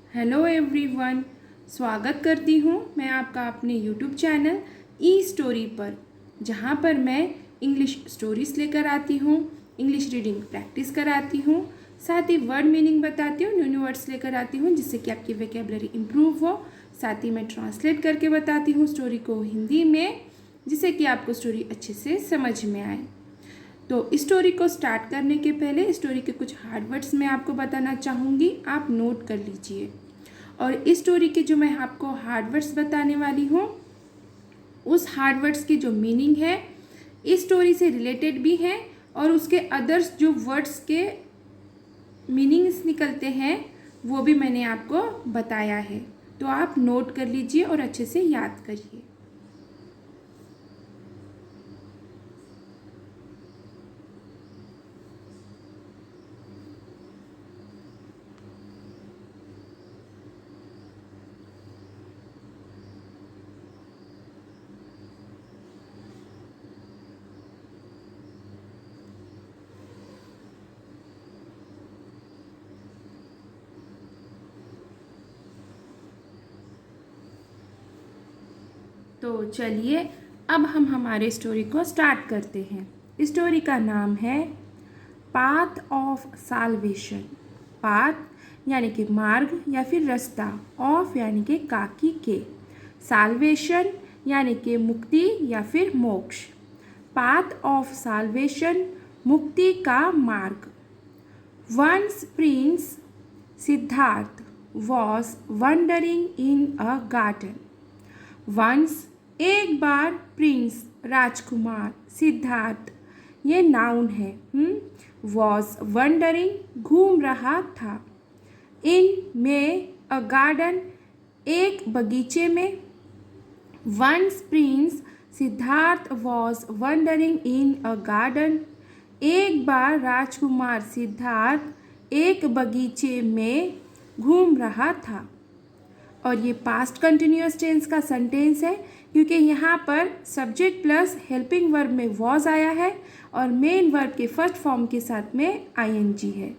Hello everyone, स्वागत करती हूँ मैं आपका अपने यूट्यूब चैनल ई स्टोरी पर, जहाँ पर मैं इंग्लिश स्टोरीज़ लेकर आती हूँ, इंग्लिश रीडिंग प्रैक्टिस कराती हूँ, साथ ही वर्ड मीनिंग बताती हूँ, न्यू वर्ड्स लेकर आती हूँ जिससे कि आपकी वोकैबुलरी इम्प्रूव हो। साथ ही मैं ट्रांसलेट करके बताती हूँ स्टोरी को हिंदी में, जिससे कि आपको स्टोरी अच्छे से समझ में आए। तो स्टोरी को स्टार्ट करने के पहले स्टोरी के कुछ हार्ड वर्ड्स मैं आपको बताना चाहूँगी, आप नोट कर लीजिए। और इस स्टोरी के जो मैं आपको हार्ड वर्ड्स बताने वाली हूँ, उस हार्ड वर्ड्स की जो मीनिंग है इस स्टोरी से रिलेटेड भी है और उसके अदर्स जो वर्ड्स के मीनिंग्स निकलते हैं वो भी मैंने आपको बताया है। तो आप नोट कर लीजिए और अच्छे से याद करिए। तो चलिए अब हम हमारे स्टोरी को स्टार्ट करते हैं। स्टोरी का नाम है पाथ ऑफ साल्वेशन। पाथ यानी कि मार्ग या फिर रास्ता, ऑफ यानी कि काकी के, साल्वेशन यानी कि मुक्ति या फिर मोक्ष। पाथ ऑफ साल्वेशन, मुक्ति का मार्ग। Once prince Siddhartha was wandering in a garden. Once एक बार, प्रिंस राजकुमार, सिद्धार्थ ये नाउन है, वॉज वंडरिंग घूम रहा था, इन में अ गार्डन एक बगीचे में। Once prince Siddhartha was wandering in a garden, एक बार राजकुमार सिद्धार्थ एक बगीचे में घूम रहा था। और ये पास्ट कंटिन्यूअस टेंस का सेंटेंस है क्योंकि यहाँ पर सब्जेक्ट प्लस हेल्पिंग वर्ब में वॉज आया है और मेन वर्ब के फर्स्ट फॉर्म के साथ में आईएनजी है।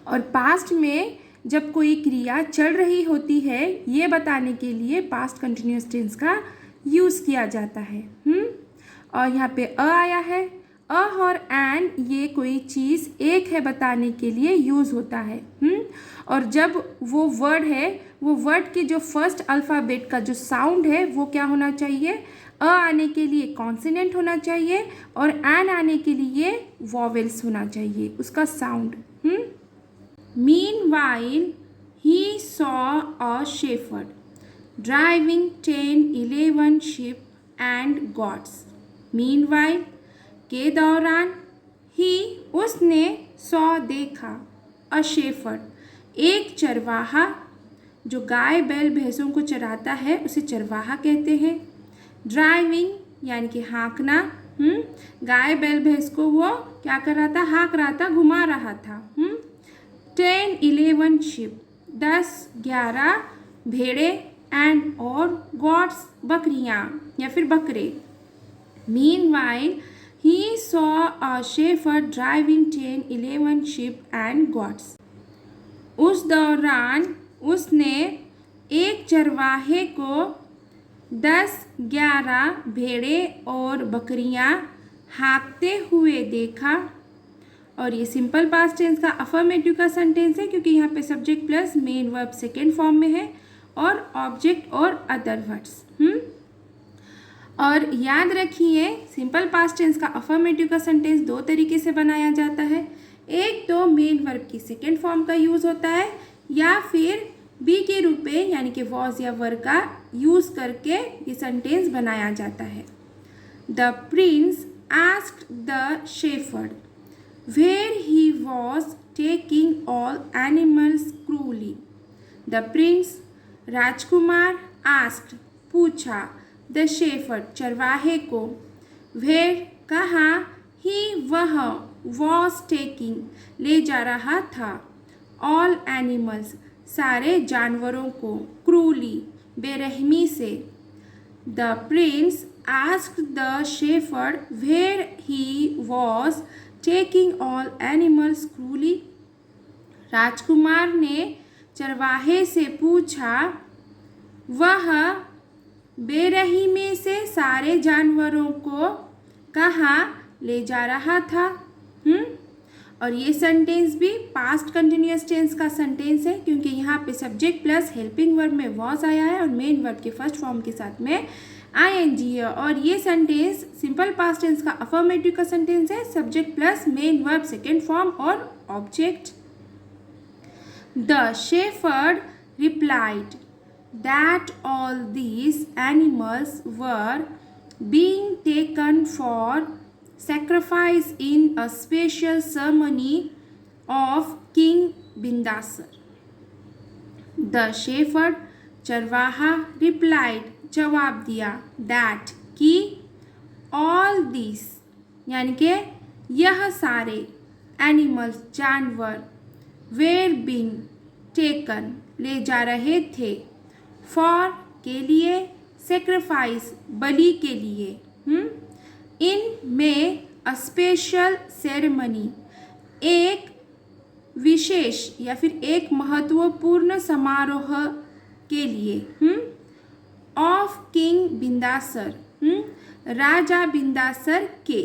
और पास्ट में जब कोई क्रिया चल रही होती है ये बताने के लिए पास्ट कंटिन्यूअस टेंस का यूज़ किया जाता है। और यहाँ पे अ आया है, अ और एन ये कोई चीज़ एक है बताने के लिए यूज़ होता है। और जब वो वर्ड है, वो वर्ड के जो फर्स्ट अल्फ़ाबेट का जो साउंड है वो क्या होना चाहिए, अ आने के लिए कॉन्सिनेंट होना चाहिए और एन आने के लिए वॉवेल्स होना चाहिए उसका sound. Meanwhile, he saw a shepherd driving 10-11 sheep and goats. Meanwhile, के दौरान, ही उसने, सॉ देखा, अ शेफर्ड एक चरवाहा, जो गाय बैल भैंसों को चराता है उसे चरवाहा कहते हैं। ड्राइविंग यानी कि हाँकना, गाय बैल भैंस को वो क्या कर रहा था, हाँक रहा था, घुमा रहा था। 10-11 शिप 10-11 भेड़े एंड और गॉट्स बकरियाँ या फिर बकरे। Meanwhile he saw a shepherd driving 10-11 ship and gots. उस दौरान उसने एक चरवाहे को 10-11 भेड़े और बकरियां हाँकते हुए देखा। और ये सिंपल पास्ट टेंस का अफर्मेटिव का सेंटेंस है क्योंकि यहाँ पे subject plus main verb second form में है और ऑब्जेक्ट और अदर वर्ड्स। और याद रखिए सिंपल पास्ट टेंस का अफर्मेटिव का सेंटेंस दो तरीके से बनाया जाता है। एक तो मेन वर्ब की सेकेंड फॉर्म का यूज़ होता है या फिर बी के रूप में यानी कि वॉज या वर का यूज़ करके ये सेंटेंस बनाया जाता है। The Prince asked the shepherd where he was taking all animals cruelly. The prince, Rajkumar, asked, पूछा, the shepherd, चरवाहे को, where, कहाँ, he, वह, was taking, ले जा रहा था, all animals, सारे जानवरों को, cruelly, बेरहमी से। The prince asked the shepherd where he was taking all animals cruelly. राजकुमार ने चरवाहे से पूछा, वह बेरही में से सारे जानवरों को कहाँ ले जा रहा था? और ये सेंटेंस भी पास्ट कंटिन्यूअस टेंस का सेंटेंस है, क्योंकि यहाँ पे सब्जेक्ट प्लस हेल्पिंग वर्ब में वॉज आया है और मेन वर्ब के फर्स्ट फॉर्म के साथ में आईएनजी है। और ये सेंटेंस सिंपल पास्ट टेंस का अफर्मेटिव का सेंटेंस है, subject plus main verb second form और object. The shepherd replied that all these animals were being taken for sacrifice in a special ceremony of King Bindasar. The shepherd चरवाहा replied जवाब दिया that कि all these यानी कि यह सारे animals जानवर were being taken ले जा रहे थे फॉर के लिए, सेक्रीफाइस बलि के लिए, इन में अ स्पेशल सेरेमनी एक विशेष या फिर एक महत्वपूर्ण समारोह के लिए, ऑफ किंग बिंदासर राजा बिंदासर के।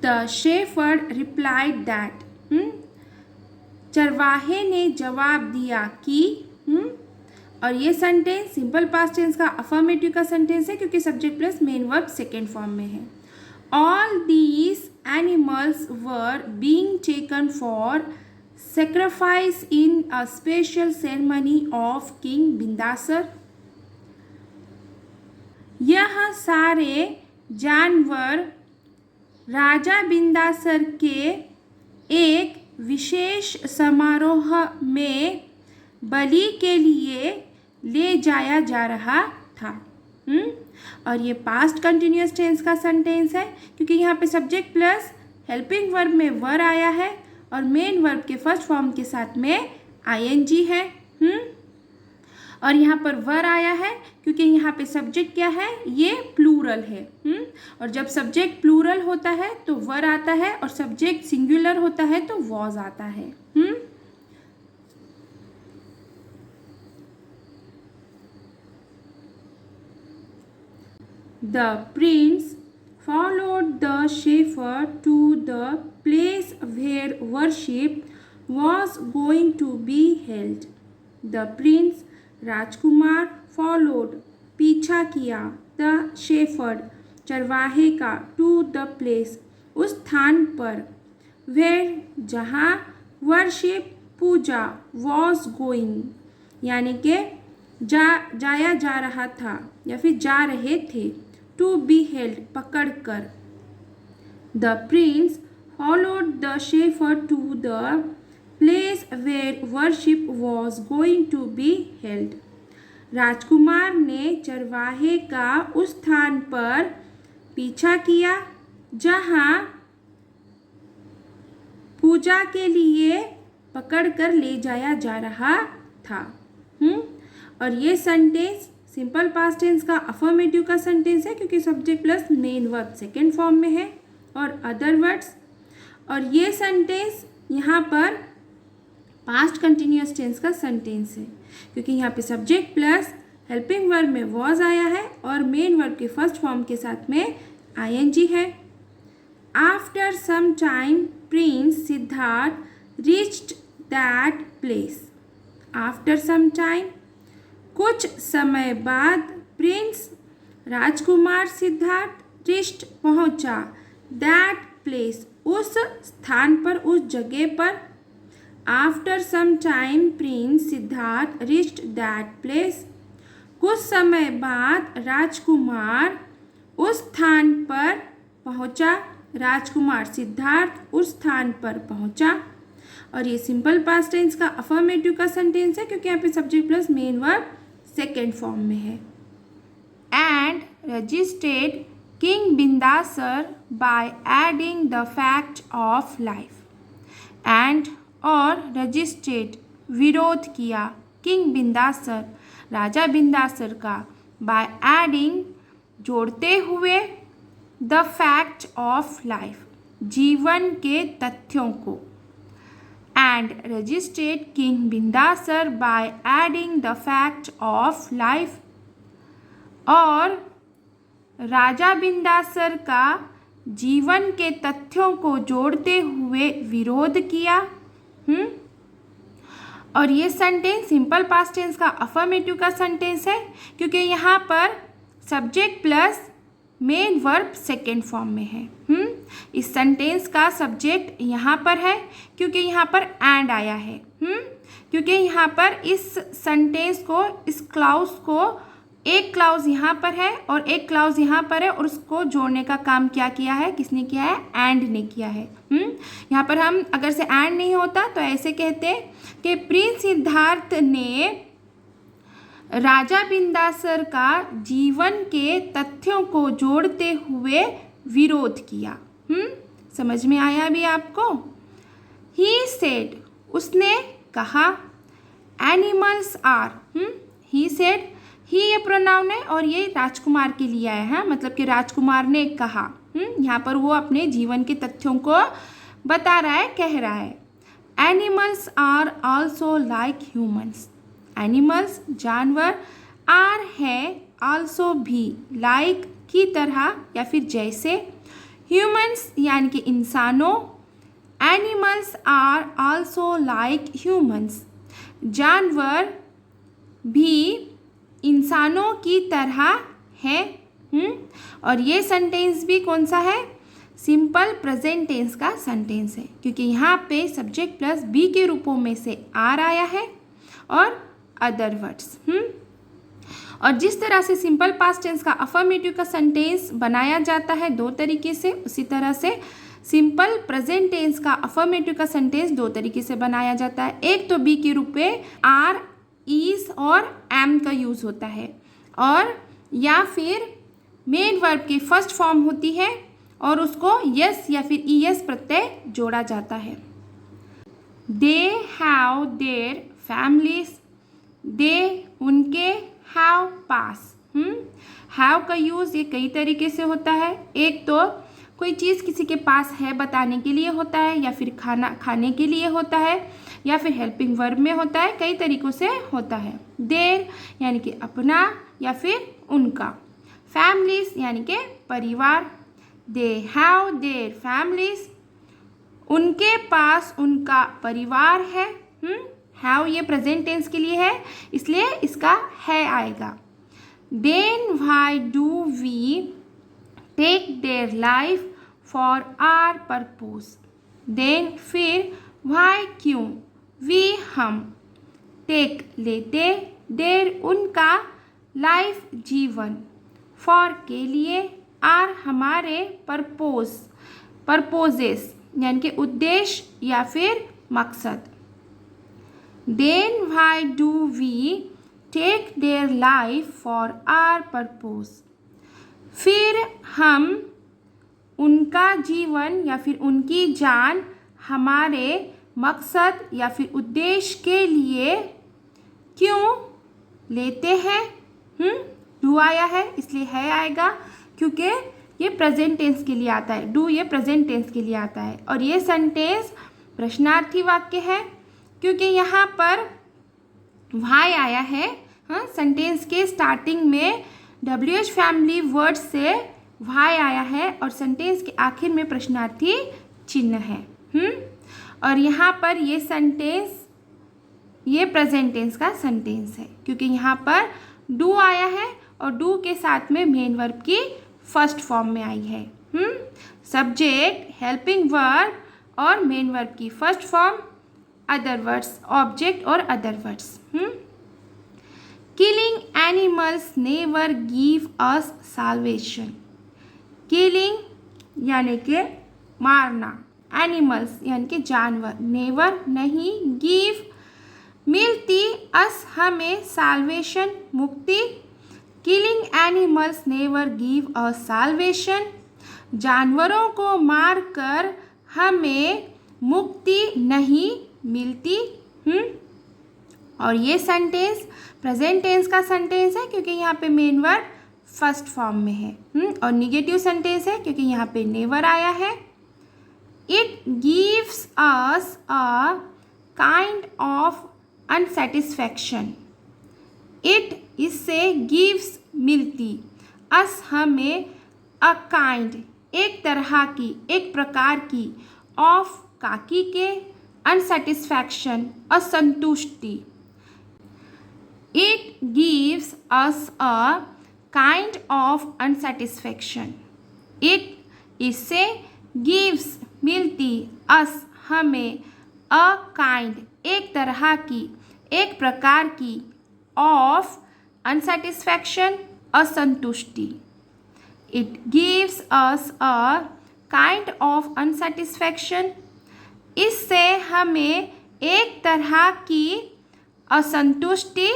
द शेफर्ड रिप्लाइड दैट चरवाहे ने जवाब दिया कि और ये सेंटेंस सिंपल पास्ट टेंस का अफर्मेटिव का सेंटेंस है, क्योंकि subject plus main verb second form में है। All these animals were being taken for sacrifice in a special ceremony of king Bindasar. यह सारे जानवर राजा बिंदासर के एक विशेष समारोह में बलि के लिए ले जाया जा रहा था। और ये पास्ट कंटिन्यूअस टेंस का सेंटेंस है, क्योंकि यहाँ पे सब्जेक्ट प्लस हेल्पिंग वर्ब में वर आया है और मेन वर्ब के फर्स्ट फॉर्म के साथ में आईएनजी है। और यहाँ पर वर आया है क्योंकि यहाँ पे सब्जेक्ट क्या है, ये प्लूरल है। और जब सब्जेक्ट प्लूरल होता है तो वर आता है और सब्जेक्ट सिंगुलर होता है तो वॉज आता है। The prince followed the shepherd to the place where worship was going to be held. The prince Rajkumar followed पीछा किया the shepherd चरवाहे का to the place उस स्थान पर where जहाँ worship पूजा was going यानी कि जाया जा रहा था या फिर जा रहे थे, to be held पकड़ कर। The prince followed the shepherd to the place where worship was going to be held. राजकुमार ने चरवाहे का उस स्थान पर पीछा किया जहाँ पूजा के लिए पकड़ कर ले जाया जा रहा था। और ये सेंटेंस सिंपल पास्ट टेंस का अफर्मेटिव का सेंटेंस है, क्योंकि subject plus main verb second form में है और अदर वर्ड्स। और ये सेंटेंस यहाँ पर पास्ट कंटिन्यूअस टेंस का सेंटेंस है, क्योंकि यहाँ पे सब्जेक्ट प्लस हेल्पिंग वर्ब में वॉज आया है और मेन वर्ब के फर्स्ट फॉर्म के साथ में आईएनजी है। After some time prince Siddhartha reached that place. After some time कुछ समय बाद प्रिंस राजकुमार सिद्धार्थ रीच्ड पहुंचा दैट प्लेस उस स्थान पर, उस जगह पर। After some time prince Siddhartha reached that place कुछ समय बाद राजकुमार उस स्थान पर पहुंचा, राजकुमार सिद्धार्थ उस स्थान पर पहुंचा। और ये सिंपल पास्ट टेंस का अफर्मेटिव का सेंटेंस है, क्योंकि यहाँ पे subject plus main verb second form में है। And registered king Bindasar by adding the fact of life. And और रजिस्टर्ड विरोध किया, किंग बिंदासर राजा बिंदासर का, बाय एडिंग जोड़ते हुए, द फैक्ट ऑफ लाइफ जीवन के तथ्यों को। and registered King Bindasar by adding the fact of life। और राजा बिंदासर का जीवन के तथ्यों को जोड़ते हुए विरोध किया। और ये सेंटेंस सिंपल पास्ट टेंस का अफर्मेटिव का सेंटेंस है, क्योंकि यहाँ पर subject plus main verb second form में है। इस सेंटेंस का सब्जेक्ट यहाँ पर है क्योंकि यहाँ पर एंड आया है। क्योंकि यहाँ पर इस सेंटेंस को, इस क्लाउज को, एक क्लाउज यहाँ पर है और एक क्लाउज यहाँ पर है और उसको जोड़ने का काम क्या किया है, किसने किया है, एंड ने किया है। यहाँ पर हम अगर से एंड नहीं होता तो ऐसे कहते कि प्रिंस सिद्धार्थ ने राजा बिंदासर का जीवन के तथ्यों को जोड़ते हुए विरोध किया। समझ में आया अभी आपको? ही सेड, उसने कहा। एनिमल्स आर, ही सेड, ही ये प्रोनाउन है और ये राजकुमार के लिए आया है, मतलब कि राजकुमार ने कहा। यहाँ पर वो अपने जीवन के तथ्यों को बता रहा है, कह रहा है। Animals are also like humans, animals जानवर, आर है ऑल्सो भी, लाइक की तरह या फिर जैसे, ह्यूमन्स यानी कि इंसानों। Animals are also like humans, जानवर भी इंसानों की तरह है। और ये सेंटेंस भी कौन सा है, सिंपल प्रेजेंट टेंस का सेंटेंस है, क्योंकि यहाँ पे सब्जेक्ट प्लस बी के रूपों में से आर आया है और अदर वर्ड्स। और जिस तरह से सिंपल पास्ट टेंस का अफर्मेटिव का सेंटेंस बनाया जाता है दो तरीके से, उसी तरह से सिंपल प्रेजेंट टेंस का अफर्मेटिव का सेंटेंस दो तरीके से बनाया जाता है। एक तो बी के रूप में आर, इज और एम का यूज़ होता है, और या फिर मेन वर्ब की फर्स्ट फॉर्म होती है और उसको यस या फिर ईएस प्रत्यय जोड़ा जाता है। दे हैव देयर फैमिलीज, दे उनके, हैव पास। हैव का यूज़ ये कई तरीके से होता है। एक तो कोई चीज़ किसी के पास है बताने के लिए होता है, या फिर खाना खाने के लिए होता है, या फिर हेल्पिंग वर्ब में होता है, कई तरीक़ों से होता है। देर यानी कि अपना या फिर उनका। फैमिलीज यानी कि परिवार। दे हैव देयर फैमिलीज, उनके पास उनका परिवार है। हैव ये प्रेजेंट टेंस के लिए है, इसलिए इसका है आएगा। Then why do we take their life for our purpose, then फिर, व्हाई क्यों, वी हम, टेक लेते, देयर उनका, लाइफ जीवन, फॉर के लिए, आर हमारे, पर्पोज पर्पोजेस यानी कि उद्देश्य या फिर मकसद। Then why do we take their life for our purpose, फिर हम उनका जीवन या फिर उनकी जान हमारे मकसद या फिर उद्देश्य के लिए क्यों लेते हैं। डू आया है इसलिए है आएगा, क्योंकि ये प्रेजेंट टेंस के लिए आता है। डू ये प्रेजेंट टेंस के लिए आता है। और ये सेंटेंस प्रश्नार्थी वाक्य है, क्योंकि यहाँ पर व्हाई आया है। सेंटेंस के स्टार्टिंग में WH फैमिली वर्ड से व्हाई आया है और सेंटेंस के आखिर में प्रश्नार्थी चिन्ह है। और यहाँ पर ये सेंटेंस ये प्रेजेंट टेंस का सेंटेंस है, क्योंकि यहाँ पर डू आया है और डू के साथ में मेन वर्ब की फर्स्ट फॉर्म में आई है। सब्जेक्ट, हेल्पिंग वर्ब और मेन वर्ब की first form, other words, object और other words. Killing animals never give us salvation, killing यानी कि मारना, एनिमल्स यानी कि जानवर, नेवर नहीं, गिव मिलती, अस हमें, साल्वेशन मुक्ति। Killing animals never give us salvation, जानवरों को मारकर हमें मुक्ति नहीं मिलती। और ये सेंटेंस प्रेजेंट टेंस का सेंटेंस है, क्योंकि यहाँ पे मेन वर्ब फर्स्ट फॉर्म में है। और निगेटिव सेंटेंस है क्योंकि यहाँ पे नेवर आया है। It gives us a kind of unsatisfaction. It इससे गिव्स मिलती, अस हमें, अ काइंड एक तरह की, एक प्रकार की, ऑफ काकी के, अनसेटिस्फैक्शन असंतुष्टि। It gives us a kind of unsatisfaction. It इससे गिव्स मिलती, अस हमें, अ काइंड एक तरह की, एक प्रकार की, ऑफ अनसेटिस्फैक्शन असंतुष्टि। It gives us a kind of unsatisfaction, इससे हमें एक तरह की असंतुष्टि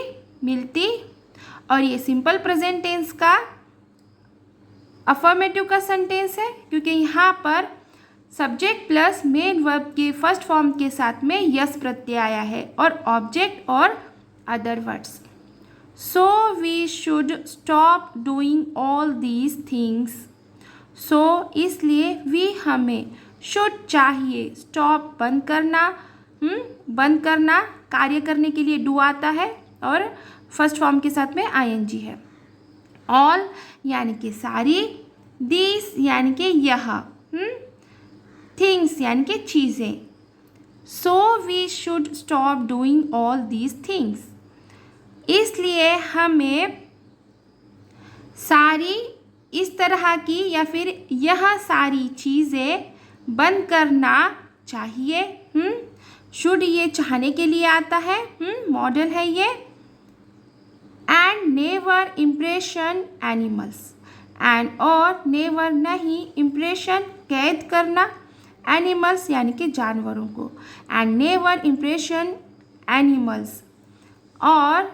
मिलती। और ये सिंपल प्रेजेंट टेंस का अफर्मेटिव का सेंटेंस है, क्योंकि यहाँ पर सब्जेक्ट प्लस मेन वर्ब के फर्स्ट फॉर्म के साथ में यस प्रत्यय आया है और ऑब्जेक्ट और other words. So we should stop doing all these things. So इसलिए वी हमें, शुड चाहिए, स्टॉप बंद करना, बंद करना, कार्य करने के लिए डू आता है और फर्स्ट फॉर्म के साथ में आईएनजी है। ऑल यानी कि सारी, दिस यानी कि यह, थिंग्स यानी कि चीज़ें। So we should stop doing all these things, इसलिए हमें सारी इस तरह की या फिर यह सारी चीज़ें बंद करना चाहिए। शुड ये चाहने के लिए आता है, मॉडल है ये। And never impression animals, and और नेवर नहीं, इम्प्रेशन कैद करना, एनिमल्स यानी कि जानवरों को। एंड नेवर इम्प्रेशन एनिमल्स, और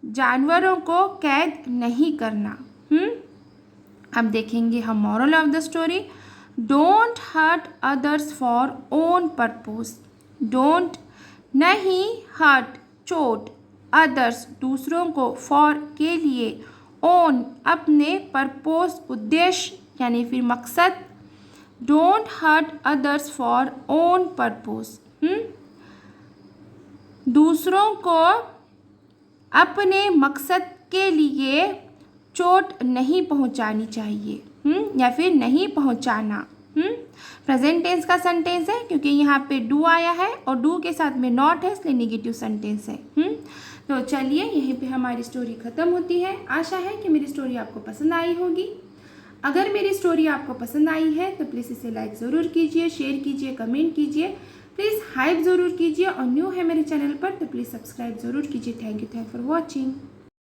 जानवरों को कैद नहीं करना। अब देखेंगे हम moral of the story. Don't hurt others for own purpose. Don't नहीं, हर्ट चोट, अदर्स दूसरों को, फॉर के लिए, ओन अपने, पर्पस उद्देश्य यानी फिर मकसद। Don't hurt others for own purpose, दूसरों को अपने मकसद के लिए चोट नहीं पहुंचानी चाहिए, या फिर नहीं पहुंचाना। प्रेजेंट टेंस का सेंटेंस है, क्योंकि यहाँ पे डू आया है और डू के साथ में नॉट है, इसलिए नेगेटिव सेंटेंस है। तो चलिए यहीं पे हमारी स्टोरी ख़त्म होती है। आशा है कि मेरी स्टोरी आपको पसंद आई होगी। अगर मेरी स्टोरी आपको पसंद आई है तो प्लीज़ इसे लाइक ज़रूर कीजिए, शेयर कीजिए, कमेंट कीजिए, प्लीज़ हाइप ज़रूर कीजिए, और न्यू है मेरे चैनल पर तो प्लीज़ सब्सक्राइब ज़रूर कीजिए। Thank you for watching.